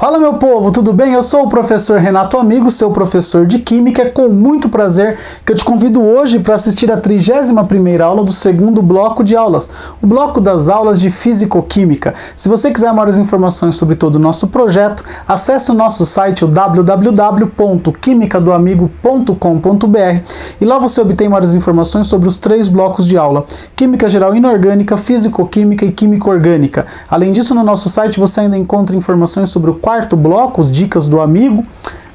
Fala meu povo, tudo bem? Eu sou o professor Renato Amigo, seu professor de Química. É com muito prazer que eu te convido hoje para assistir a 31ª aula do segundo bloco de aulas, o bloco das aulas de Físico-Química. Se você quiser maiores informações sobre todo o nosso projeto, acesse o nosso site, o www.quimicadoamigo.com.br, e lá você obtém maiores informações sobre os 3 blocos de aula: Química Geral Inorgânica, Físico-Química e Química Orgânica. Além disso, no nosso site você ainda encontra informações sobre o 4º bloco, os Dicas do Amigo,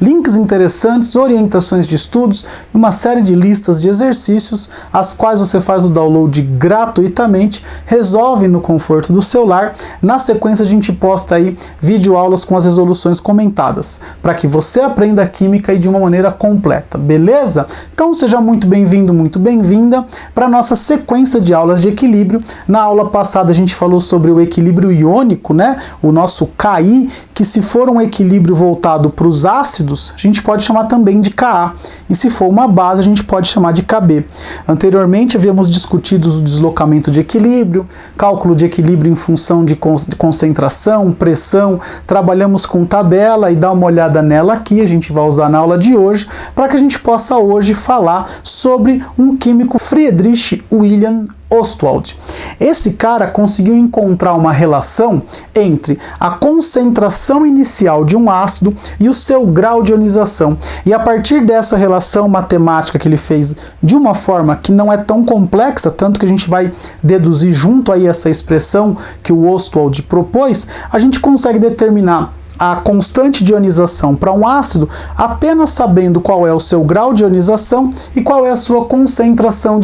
links interessantes, orientações de estudos e uma série de listas de exercícios, as quais você faz o download gratuitamente, resolve no conforto do seu lar. Na sequência a gente posta aí videoaulas com as resoluções comentadas, para que você aprenda a química aí de uma maneira completa, beleza? Então seja muito bem-vindo, muito bem-vinda para a nossa sequência de aulas de equilíbrio. Na aula passada a gente falou sobre o equilíbrio iônico, né? O nosso Ki, que se for um equilíbrio voltado para os ácidos, a gente pode chamar também de Ka, e se for uma base a gente pode chamar de Kb. Anteriormente havíamos discutido o deslocamento de equilíbrio, cálculo de equilíbrio em função de concentração, pressão, trabalhamos com tabela e dá uma olhada nela aqui, a gente vai usar na aula de hoje, para que a gente possa hoje falar sobre um químico, Friedrich Wilhelm Ostwald. Esse cara conseguiu encontrar uma relação entre a concentração inicial de um ácido e o seu grau de ionização. E a partir dessa relação matemática que ele fez de uma forma que não é tão complexa, tanto que a gente vai deduzir junto aí essa expressão que o Ostwald propôs, a gente consegue determinar a constante de ionização para um ácido apenas sabendo qual é o seu grau de ionização e qual é a sua concentração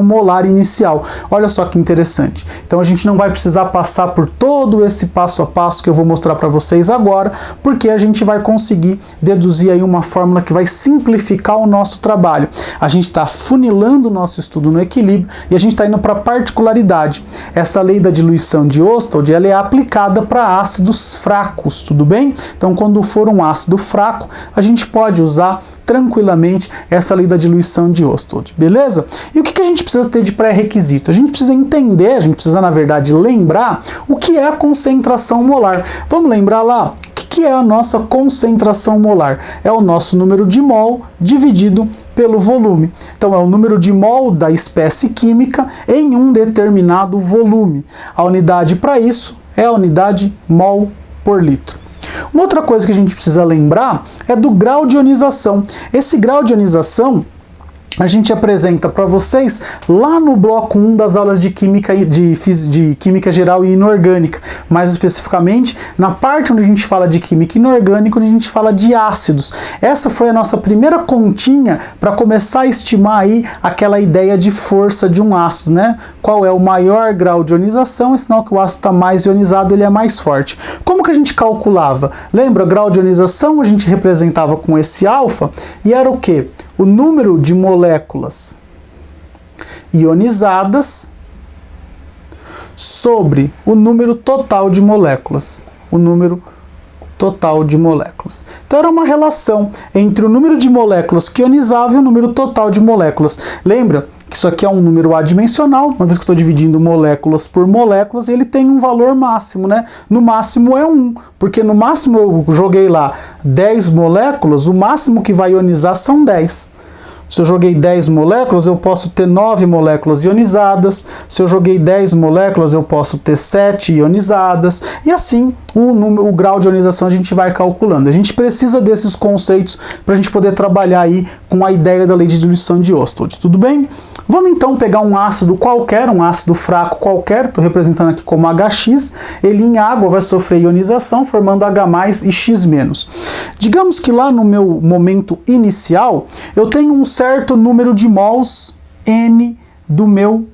molar inicial. Olha só que interessante. Então a gente não vai precisar passar por todo esse passo a passo que eu vou mostrar para vocês agora, porque a gente vai conseguir deduzir aí uma fórmula que vai simplificar o nosso trabalho. A gente está funilando o nosso estudo no equilíbrio e a gente está indo para a particularidade. Essa lei da diluição de Ostwald, ela é aplicada para ácidos fracos, tudo bem? Então, quando for um ácido fraco, a gente pode usar tranquilamente essa lei da diluição de Ostwald, beleza? E o que a gente precisa ter de pré-requisito? A gente precisa entender, a gente precisa, na verdade, lembrar o que é a concentração molar. Vamos lembrar lá? O que é a nossa concentração molar? É o nosso número de mol dividido pelo volume. Então, é o número de mol da espécie química em um determinado volume. A unidade para isso é a unidade mol por litro. Uma outra coisa que a gente precisa lembrar é do grau de ionização. Esse grau de ionização a gente apresenta para vocês lá no bloco 1 das aulas de química, de química geral e inorgânica, mais especificamente na parte onde a gente fala de química inorgânica, onde a gente fala de ácidos. Essa foi a nossa primeira continha para começar a estimar aí aquela ideia de força de um ácido, né? Qual é o maior grau de ionização? É sinal que o ácido está mais ionizado, ele é mais forte. Como que a gente calculava? Lembra, grau de ionização a gente representava com esse alfa e era o quê? O número de moléculas ionizadas sobre o número total de moléculas. O número total de moléculas. Então era uma relação entre o número de moléculas que ionizavam e o número total de moléculas. Lembra que isso aqui é um número adimensional, uma vez que eu estou dividindo moléculas por moléculas, ele tem um valor máximo, né? No máximo é 1, porque no máximo eu joguei lá 10 moléculas, o máximo que vai ionizar são 10. Se eu joguei 10 moléculas, eu posso ter 9 moléculas ionizadas. Se eu joguei 10 moléculas, eu posso ter 7 ionizadas. E assim, o grau de ionização a gente vai calculando. A gente precisa desses conceitos para a gente poder trabalhar aí com a ideia da lei de diluição de Ostwald. Tudo bem? Vamos então pegar um ácido qualquer, um ácido fraco qualquer, estou representando aqui como HX, ele em água vai sofrer ionização, formando H+ e X-. Digamos que lá no meu momento inicial, eu tenho um certo número de mols N do meu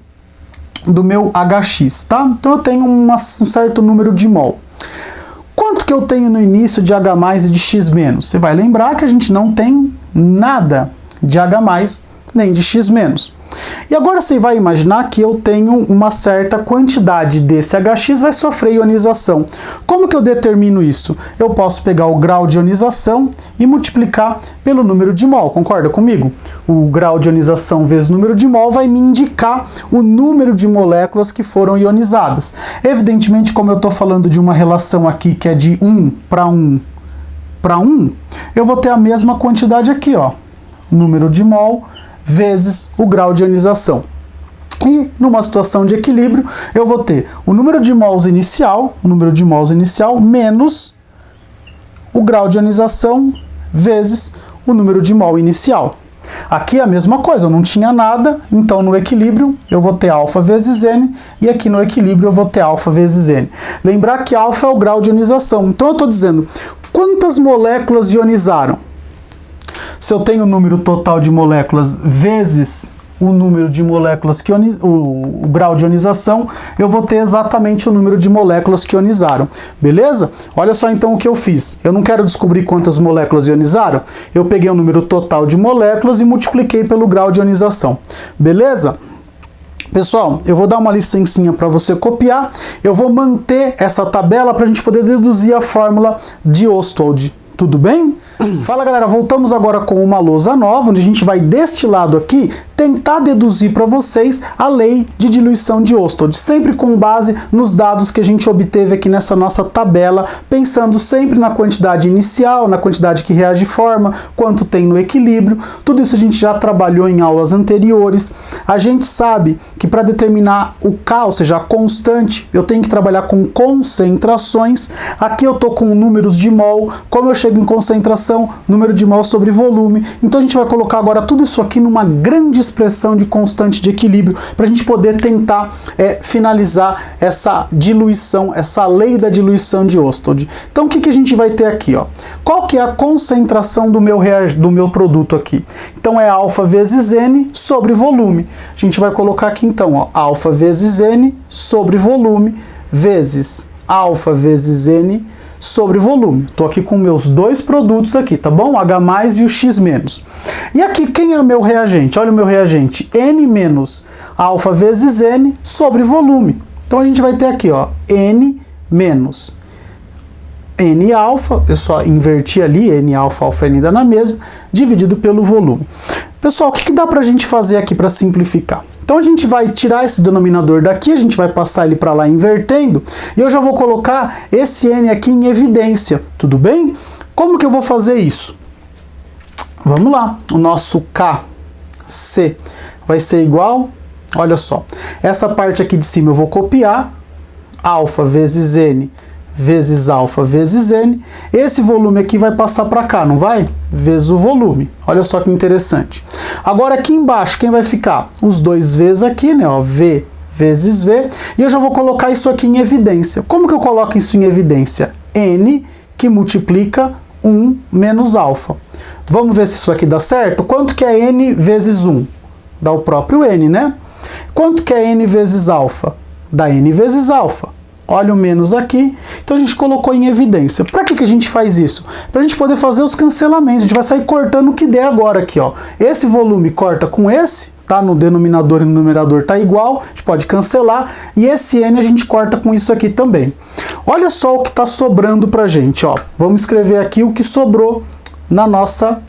HX, tá? Então eu tenho um certo número de mol. Quanto que eu tenho no início de H+ e de X-? Você vai lembrar que a gente não tem nada de H+, nem de x menos. E agora você vai imaginar que eu tenho uma certa quantidade desse HX vai sofrer ionização. Como que eu determino isso? Eu posso pegar o grau de ionização e multiplicar pelo número de mol, concorda comigo? O grau de ionização vezes o número de mol vai me indicar o número de moléculas que foram ionizadas. Evidentemente, como eu estou falando de uma relação aqui que é de 1 para 1 para 1, eu vou ter a mesma quantidade aqui, ó, número de mol vezes o grau de ionização. E numa situação de equilíbrio, eu vou ter o número de mols inicial, menos o grau de ionização vezes o número de mol inicial. Aqui é a mesma coisa, eu não tinha nada, então no equilíbrio eu vou ter alfa vezes N, e aqui no equilíbrio eu vou ter alfa vezes N. Lembrar que alfa é o grau de ionização, então eu estou dizendo quantas moléculas ionizaram. Se eu tenho o número total de moléculas vezes o número de moléculas que o grau de ionização, eu vou ter exatamente o número de moléculas que ionizaram. Beleza? Olha só então o que eu fiz. Eu não quero descobrir quantas moléculas ionizaram. Eu peguei o número total de moléculas e multipliquei pelo grau de ionização. Beleza? Pessoal, eu vou dar uma licencinha para você copiar. Eu vou manter essa tabela para a gente poder deduzir a fórmula de Ostwald. Tudo bem? Fala galera, voltamos agora com uma lousa nova, onde a gente vai deste lado aqui tentar deduzir para vocês a lei de diluição de Ostwald, sempre com base nos dados que a gente obteve aqui nessa nossa tabela, pensando sempre na quantidade inicial, na quantidade que reage forma, quanto tem no equilíbrio. Tudo isso a gente já trabalhou em aulas anteriores. A gente sabe que para determinar o K, ou seja, a constante, eu tenho que trabalhar com concentrações. Aqui eu estou com números de mol, como eu chego em concentração, número de mol sobre volume. Então a gente vai colocar agora tudo isso aqui numa grande expressão de constante de equilíbrio para a gente poder tentar finalizar essa diluição, essa lei da diluição de Ostwald. Então o que a gente vai ter aqui, ó? Qual que é a concentração do meu produto aqui? Então é alfa vezes N sobre volume. A gente vai colocar aqui então, ó, alfa vezes N sobre volume vezes alfa vezes N sobre volume. Estou aqui com meus dois produtos aqui, tá bom? H+ e o X-. E aqui, quem é o meu reagente? Olha o meu reagente, N menos alfa vezes N sobre volume. Então a gente vai ter aqui, ó, N menos N alfa, eu só inverti ali, N alfa, alfa N dá na mesma, dividido pelo volume. Pessoal, o que dá pra gente fazer aqui para simplificar? Então a gente vai tirar esse denominador daqui, a gente vai passar ele para lá invertendo, e eu já vou colocar esse N aqui em evidência, tudo bem? Como que eu vou fazer isso? Vamos lá, o nosso KC vai ser igual, olha só, essa parte aqui de cima eu vou copiar, alfa vezes N vezes alfa vezes N, esse volume aqui vai passar para cá, não vai? Vezes o volume, olha só que interessante. Agora aqui embaixo, quem vai ficar? Os dois V's aqui, né, ó, V vezes V, e eu já vou colocar isso aqui em evidência. Como que eu coloco isso em evidência? N que multiplica 1 menos alfa. Vamos ver se isso aqui dá certo? Quanto que é N vezes 1? Dá o próprio N, né? Quanto que é N vezes alfa? Dá N vezes alfa. Olha o menos aqui, então a gente colocou em evidência. Para que a gente faz isso? Para a gente poder fazer os cancelamentos, a gente vai sair cortando o que der agora aqui, ó. Esse volume corta com esse, tá? No denominador e no numerador tá igual, a gente pode cancelar, e esse N a gente corta com isso aqui também. Olha só o que está sobrando pra gente, ó. Vamos escrever aqui o que sobrou na nossa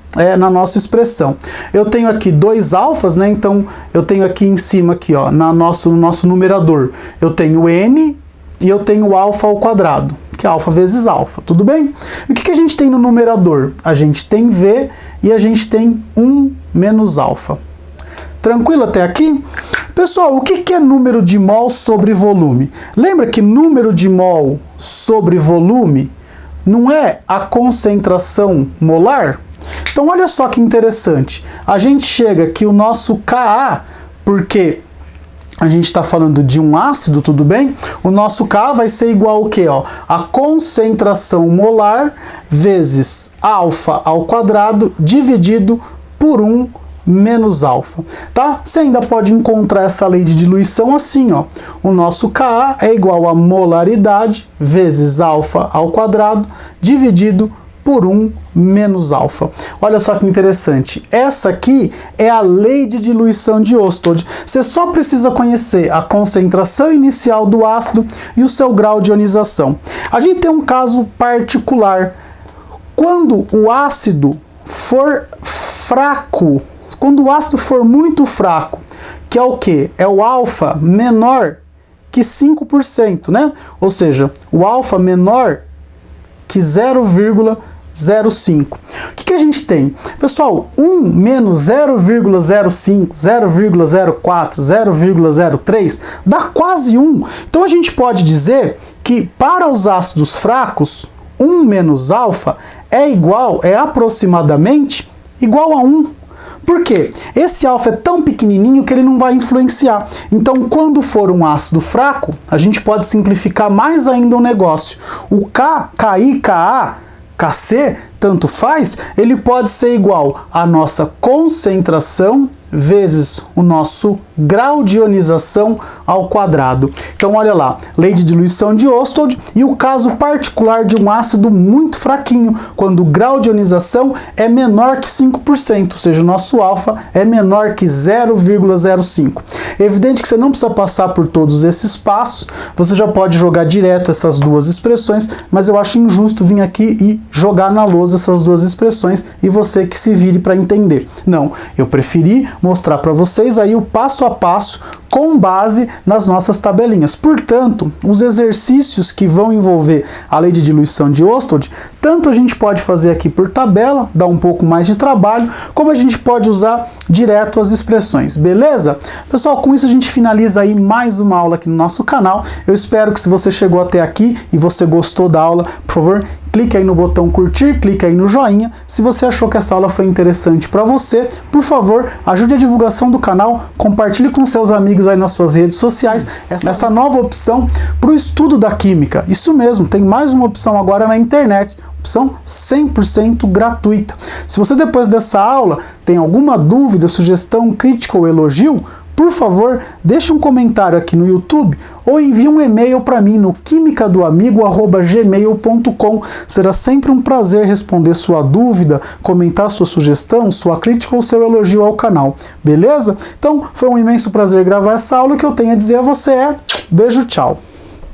expressão. Eu tenho aqui dois alfas, né? Então eu tenho aqui em cima aqui, ó, no nosso numerador, eu tenho N e eu tenho alfa ao quadrado, que é alfa vezes alfa, tudo bem? E o que a gente tem no numerador? A gente tem V e a gente tem 1 menos alfa. Tranquilo até aqui? Pessoal, o que é número de mol sobre volume? Lembra que número de mol sobre volume não é a concentração molar? Então olha só que interessante. A gente chega que o nosso Ka, porque a gente está falando de um ácido, tudo bem? O nosso K vai ser igual ao quê? Ó? A concentração molar vezes alfa ao quadrado dividido por 1 menos alfa, tá? Você ainda pode encontrar essa lei de diluição assim, ó. O nosso Ka é igual a molaridade vezes alfa ao quadrado dividido por 1 menos alfa. Olha só que interessante. Essa aqui é a lei de diluição de Ostwald. Você só precisa conhecer a concentração inicial do ácido e o seu grau de ionização. A gente tem um caso particular. Quando o ácido for fraco, quando o ácido for muito fraco, que é o quê? É o alfa menor que 5%, né? Ou seja, o alfa menor que 0,05. O que a gente tem? Pessoal, 1 menos 0,05, 0,04, 0,03 dá quase 1. Então a gente pode dizer que para os ácidos fracos, 1 menos alfa é aproximadamente igual a 1. Por quê? Esse alfa é tão pequenininho que ele não vai influenciar. Então, quando for um ácido fraco, a gente pode simplificar mais ainda o negócio. O K, KI, KA, KC, tanto faz, ele pode ser igual à nossa concentração vezes o nosso grau de ionização ao quadrado. Então olha lá, lei de diluição de Ostwald e o caso particular de um ácido muito fraquinho, quando o grau de ionização é menor que 5%, ou seja, o nosso alfa é menor que 0,05. É evidente que você não precisa passar por todos esses passos, você já pode jogar direto essas duas expressões, mas eu acho injusto vir aqui e jogar na lousa essas duas expressões e você que se vire para entender. Não, eu preferi mostrar para vocês aí o passo a passo com base nas nossas tabelinhas. Portanto, os exercícios que vão envolver a lei de diluição de Ostwald, tanto a gente pode fazer aqui por tabela, dá um pouco mais de trabalho, como a gente pode usar direto as expressões, beleza? Pessoal, com isso a gente finaliza aí mais uma aula aqui no nosso canal. Eu espero que se você chegou até aqui e você gostou da aula, por favor, clique aí no botão curtir, clique aí no joinha. Se você achou que essa aula foi interessante para você, por favor, ajude a divulgação do canal, compartilhe com seus amigos aí nas suas redes sociais essa nova opção para o estudo da química. Isso mesmo, tem mais uma opção agora na internet, opção 100% gratuita. Se você depois dessa aula tem alguma dúvida, sugestão, crítica ou elogio, por favor, deixe um comentário aqui no YouTube ou envie um e-mail para mim no quimicadoamigo@gmail.com. Será sempre um prazer responder sua dúvida, comentar sua sugestão, sua crítica ou seu elogio ao canal. Beleza? Então, foi um imenso prazer gravar essa aula. O que eu tenho a dizer a você é beijo, tchau!